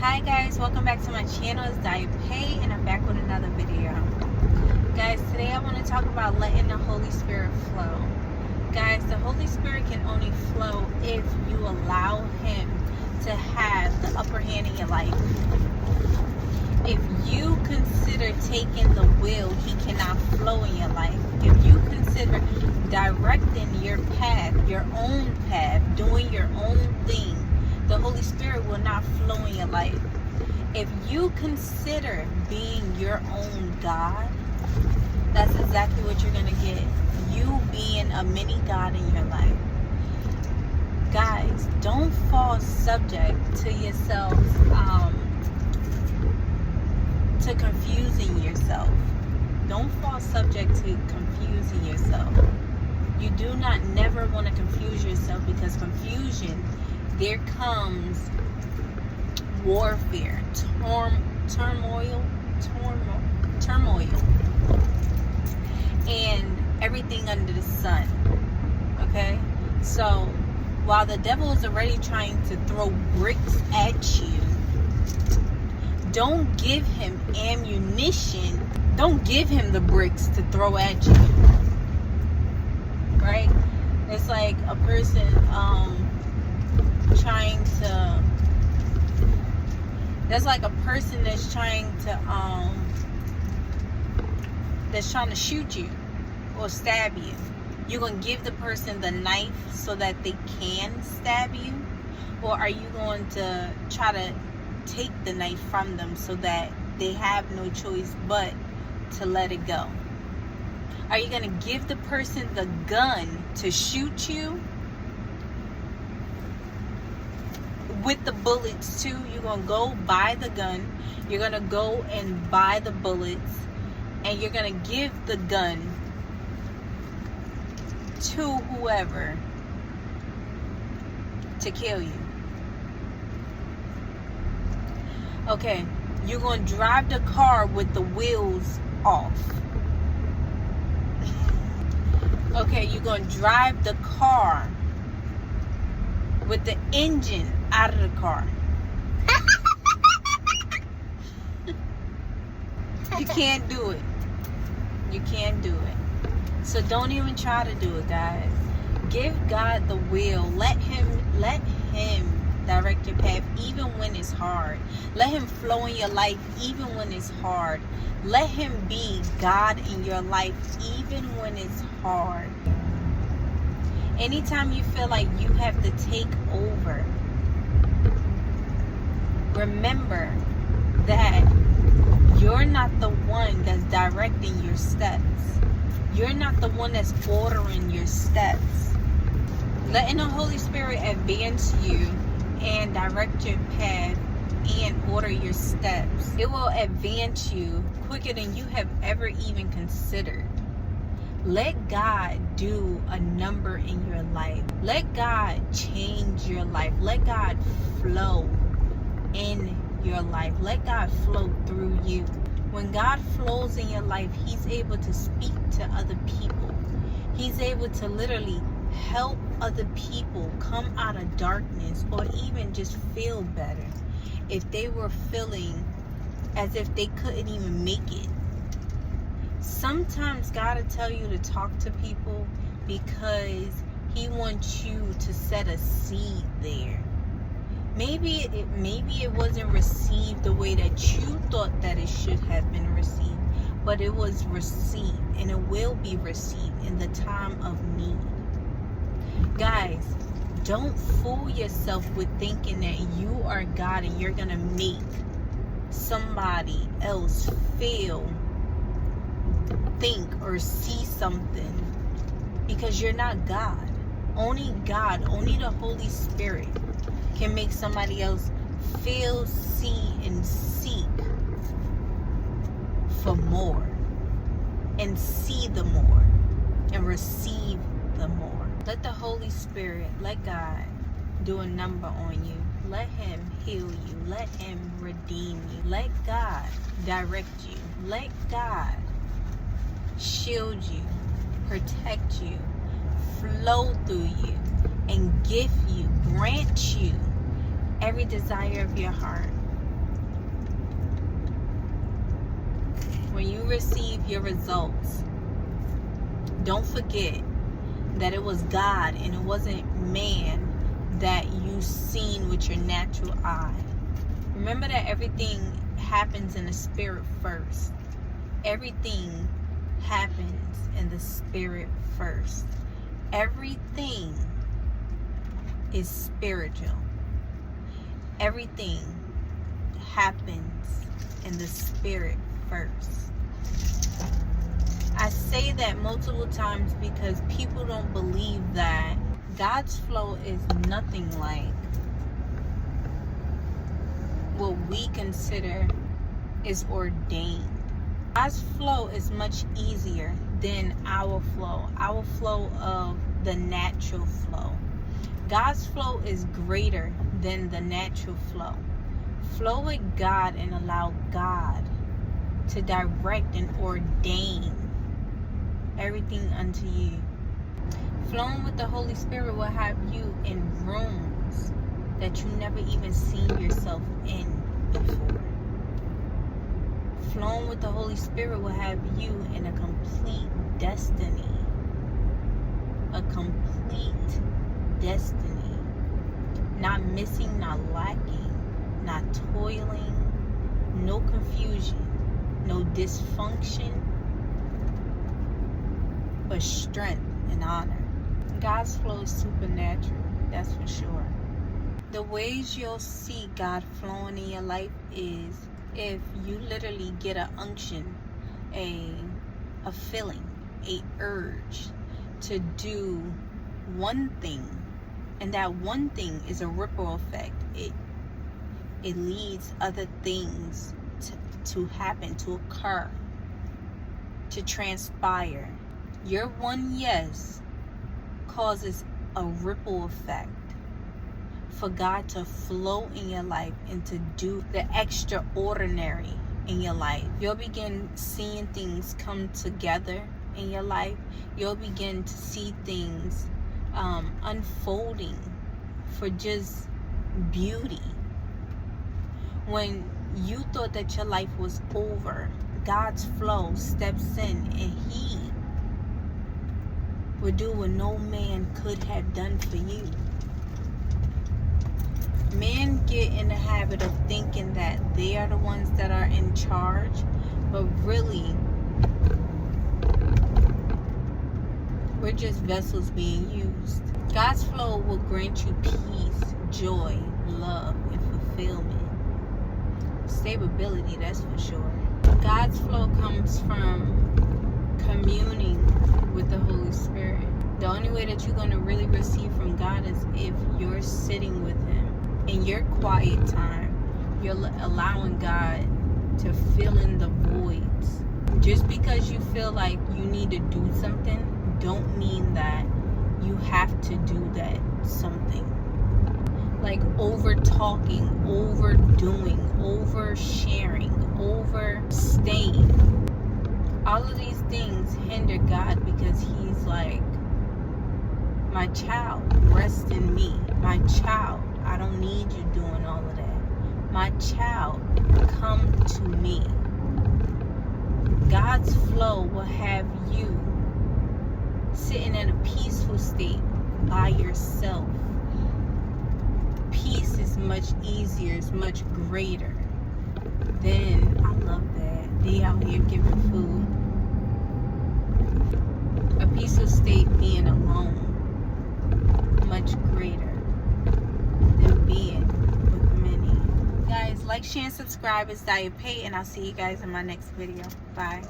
Hi guys, welcome back to my channel. It's Diapay and I'm back with another video. Guys, today I want to talk about letting the Holy Spirit flow. Guys, the Holy Spirit can only flow if you allow Him to have the upper hand in your life. If you consider taking the wheel, He cannot flow in your life. If you consider directing your path, your own path, doing your own thing, the Holy Spirit will not flow in your life. If you consider being your own God, that's exactly what you're going to get. You being a mini God in your life. Guys, don't fall subject to yourself, to confusing yourself. Don't fall subject to confusing yourself. You do not never want to confuse yourself, because confusion, there comes warfare, turmoil, and everything under the sun. Okay? So, while the devil is already trying to throw bricks at you, don't give him ammunition. Don't give him the bricks to throw at you. Right? It's like a person, that's like a person that's trying to shoot you or stab you. You're going to give the person the knife so that they can stab you? Or are you going to try to take the knife from them so that they have no choice but to let it go? Are you going to give the person the gun to shoot you? With the bullets too, you're going to go buy the gun, you're going to go and buy the bullets, and you're going to give the gun to whoever to kill you. Okay, you're going to drive the car with the wheels off. Okay, you're going to drive the car with the engine out of the car. You can't do it. You can't do it. So don't even try to do it, guys. Give God the will. Let him direct your path even when it's hard. Let him flow in your life even when it's hard. Let him be God in your life even when it's hard. Anytime you feel like you have to take over, remember that you're not the one that's directing your steps. You're not the one that's ordering your steps. Letting the Holy Spirit advance you and direct your path and order your steps, it will advance you quicker than you have ever even considered. Let God do a number in your life. Let God change your life. Let God flow in your life. Let God flow through you. When God flows in your life, He's able to speak to other people. He's able to literally help other people come out of darkness, or even just feel better if they were feeling as if they couldn't even make it. Sometimes God will tell you to talk to people because He wants you to set a seed there. Maybe it wasn't received the way that you thought that it should have been received, but it was received, and it will be received in the time of need. Guys, don't fool yourself with thinking that you are God and you're gonna make somebody else feel, think, or see something, because you're not God. Only God, only the Holy Spirit can make somebody else feel, see, and seek for more, and see the more, and receive the more. Let the Holy Spirit, let God do a number on you. Let Him heal you. Let Him redeem you. Let God direct you. Let God shield you, protect you, flow through you, and give you, grant you every desire of your heart. when you receive your results, don't forget that it was God and it wasn't man that you seen with your natural eye. Remember that everything happens in the spirit first. Everything happens in the spirit first. Everything is spiritual. Everything happens in the spirit first. I say that multiple times because people don't believe that God's flow is nothing like what we consider is ordained. God's flow is much easier than our flow of the natural flow. God's flow is greater than the natural flow. Flow with God and allow God to direct and ordain everything unto you. Flowing with the Holy Spirit will have you in rooms that you never even seen yourself in before. Flowing with the Holy Spirit will have you in a complete destiny. A complete destiny. Not missing, not lacking, not toiling, no confusion, no dysfunction, but strength and honor. God's flow is supernatural, that's for sure. The ways you'll see God flowing in your life is if you literally get an unction, a feeling, a urge to do one thing, and that one thing is a ripple effect. It leads other things to happen, to occur, to transpire. Your one yes causes a ripple effect for God to flow in your life and to do the extraordinary in your life. You'll begin seeing things come together in your life. You'll begin to see things unfolding for just beauty. When you thought that your life was over, God's flow steps in and He will do what no man could have done for you. Men get in the habit of thinking that they are the ones that are in charge, but really, we're just vessels being used. God's flow will grant you peace, joy, love, and fulfillment. Stability, that's for sure. God's flow comes from communing with the Holy Spirit. The only way that you're going to really receive from God is if you're sitting with Him. In your quiet time, you're allowing God to fill in the voids. Just because you feel like you need to do something, don't mean that you have to do that something. Like over talking, overdoing, oversharing, overstaying. All of these things hinder God because He's like, my child, rest in me. My child, I don't need you doing all of that. My child, come to me. God's flow will have you sitting in a peaceful state by yourself. Peace is much easier, it's much greater than, I love that, they out here giving food. A peaceful state being alone, much greater than being with many. Guys, like, share, and subscribe. It's Daya Pay, and I'll see you guys in my next video. Bye.